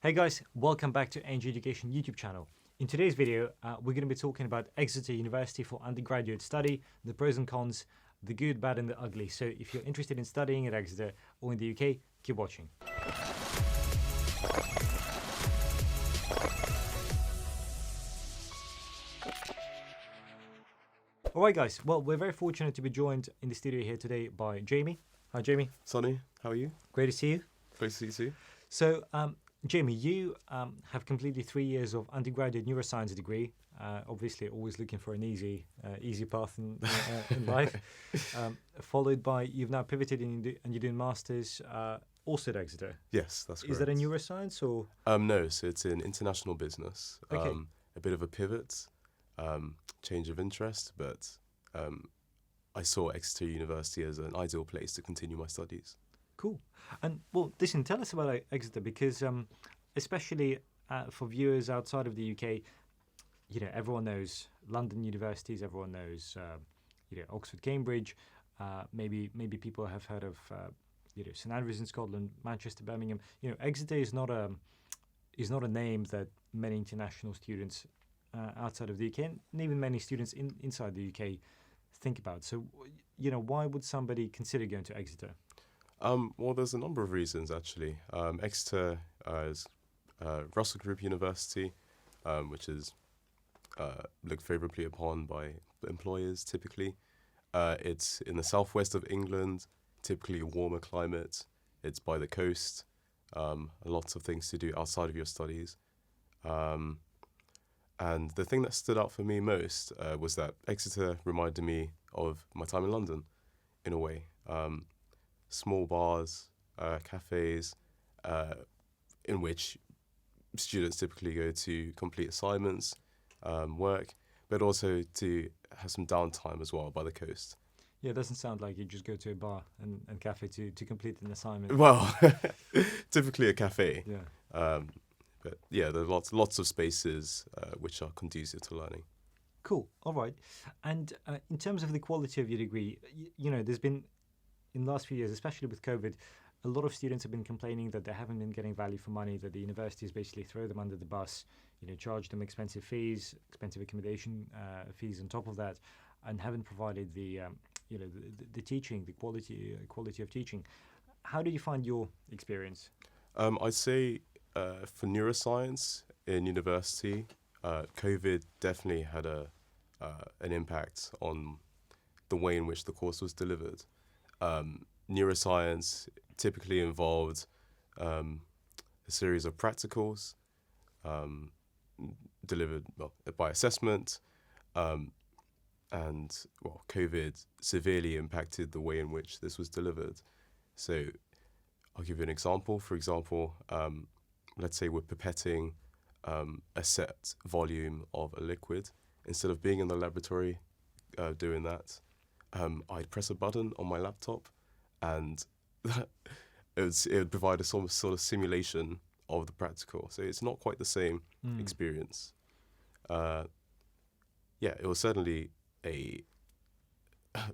Hey guys, welcome back to A&J Education YouTube channel. In today's video, we're going to be talking about Exeter University for undergraduate study, the pros and cons, the good, bad and the ugly. So if you're interested in studying at Exeter or in the UK, keep watching. Alright guys, well we're very fortunate to be joined in the studio here today by Jamie. Hi Jamie. Sonny, how are you? Great to see you. Great to see you too. So Jamie, you have completed 3 years of undergraduate neuroscience degree. Obviously, always looking for an easy path in life. Followed by you've now pivoted and you're doing masters also at Exeter. Yes, that's correct. Is that in neuroscience or? No, so it's in international business. Okay. A bit of a pivot, change of interest, but I saw Exeter University as an ideal place to continue my studies. Cool. And well, listen, tell us about Exeter because especially for viewers outside of the UK, you know, everyone knows London universities, everyone knows, Oxford, Cambridge. Maybe people have heard of, St Andrews in Scotland, Manchester, Birmingham. You know, Exeter is not a name that many international students outside of the UK and even many students inside the UK think about. So, you know, why would somebody consider going to Exeter? Well, there's a number of reasons actually. Exeter is Russell Group University, which is looked favourably upon by employers typically. It's in the southwest of England, typically a warmer climate. It's by the coast, lots of things to do outside of your studies. And the thing that stood out for me most was that Exeter reminded me of my time in London, in a way. Small bars, cafes, in which students typically go to complete assignments, work, but also to have some downtime as well by the coast. Yeah, it doesn't sound like you just go to a bar and cafe to complete an assignment. Well, typically a cafe. Yeah. But yeah, there's lots of spaces which are conducive to learning. Cool. All right. And in terms of the quality of your degree, you know, there's been, in the last few years, especially with COVID, a lot of students have been complaining that they haven't been getting value for money, that the universities basically throw them under the bus, you know, charge them expensive fees, expensive accommodation fees on top of that, and haven't provided the teaching, the quality of teaching. How do you find your experience? I'd say for neuroscience in university, COVID definitely had an impact on the way in which the course was delivered. Neuroscience typically involved a series of practicals delivered by assessment, and COVID severely impacted the way in which this was delivered. So I'll give you an example. For example, let's say we're pipetting a set volume of a liquid. Instead of being in the laboratory doing that, I'd press a button on my laptop and it would provide a sort of simulation of the practical. So it's not quite the same experience. It was certainly a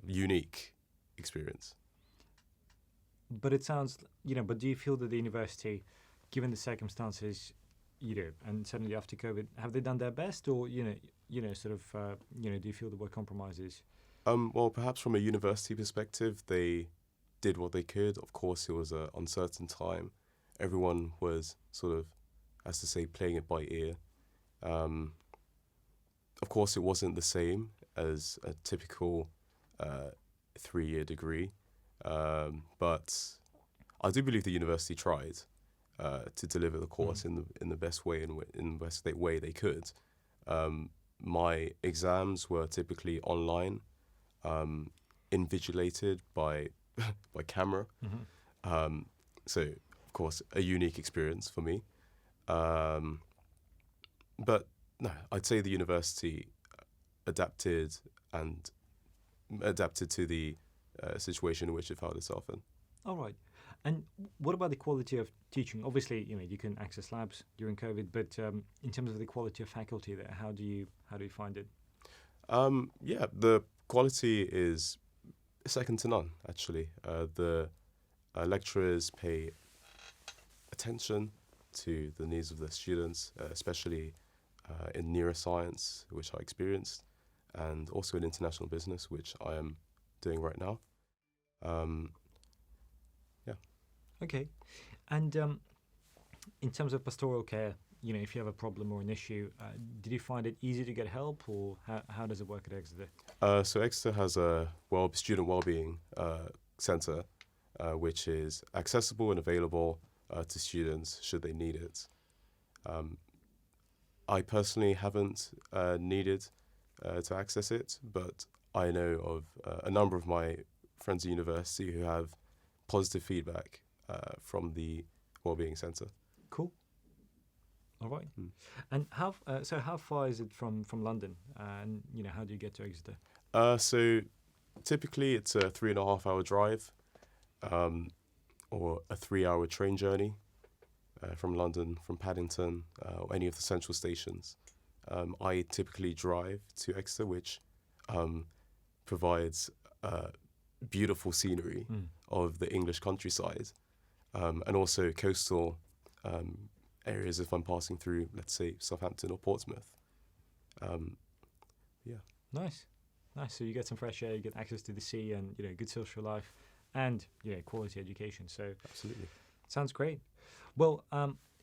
unique experience. But it sounds, but do you feel that the university, given the circumstances, and certainly after COVID, have they done their best or, do you feel there were compromises? Well, perhaps from a university perspective, they did what they could. Of course, it was an uncertain time. Everyone was sort of, as to say, playing it by ear. Of course, it wasn't the same as a typical 3-year degree, but I do believe the university tried to deliver the course in the best way in the best way they could. My exams were typically online, invigilated by camera. Mm-hmm. So, of course, a unique experience for me. But no, I'd say the university adapted to the situation in which it found itself in. All right. And what about the quality of teaching? Obviously, you can access labs during COVID, but in terms of the quality of faculty there, how do you find it? The quality is second to none, actually. The lecturers pay attention to the needs of the students, especially in neuroscience, which I experienced, and also in international business, which I am doing right now. Yeah. Okay. And in terms of pastoral care, if you have a problem or an issue, did you find it easy to get help, or how does it work at Exeter? So Exeter has a student wellbeing centre, which is accessible and available to students should they need it. I personally haven't needed to access it, but I know of a number of my friends at university who have positive feedback from the wellbeing centre. Cool. All right. And how far is it from London? And how do you get to Exeter? So typically it's a 3.5 hour drive, or a 3 hour train journey from London, from Paddington, or any of the central stations. I typically drive to Exeter, which provides beautiful scenery of the English countryside, and also coastal areas if I'm passing through, let's say, Southampton or Portsmouth. Nice. So you get some fresh air, you get access to the sea, and good social life, and quality education. So Absolutely. sounds great. Well,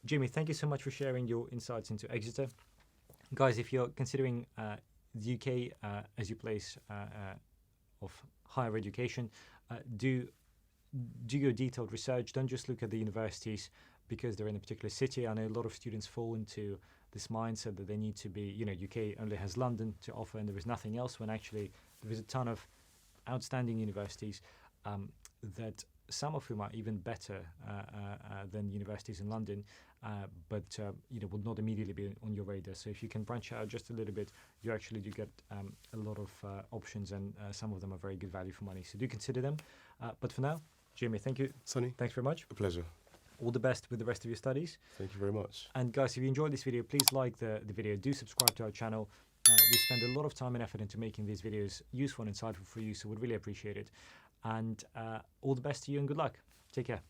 Jimmy, thank you so much for sharing your insights into Exeter. Guys, if you're considering the UK as your place of higher education, do your detailed research. Don't just look at the universities because they're in a particular city. I know a lot of students fall into this mindset that they need to be, UK only has London to offer and there is nothing else, when actually there is a ton of outstanding universities that some of whom are even better than universities in London, but will not immediately be on your radar. So if you can branch out just a little bit, you actually do get a lot of options, and some of them are very good value for money. So do consider them. But for now, Jimmy, thank you. Sonny, Thanks very much. a pleasure. All the best with the rest of your studies. Thank you very much. And guys, if you enjoyed this video, please like the video. Do subscribe to our channel. We spend a lot of time and effort into making these videos useful and insightful for you, so we'd really appreciate it. And all the best to you and good luck. Take care.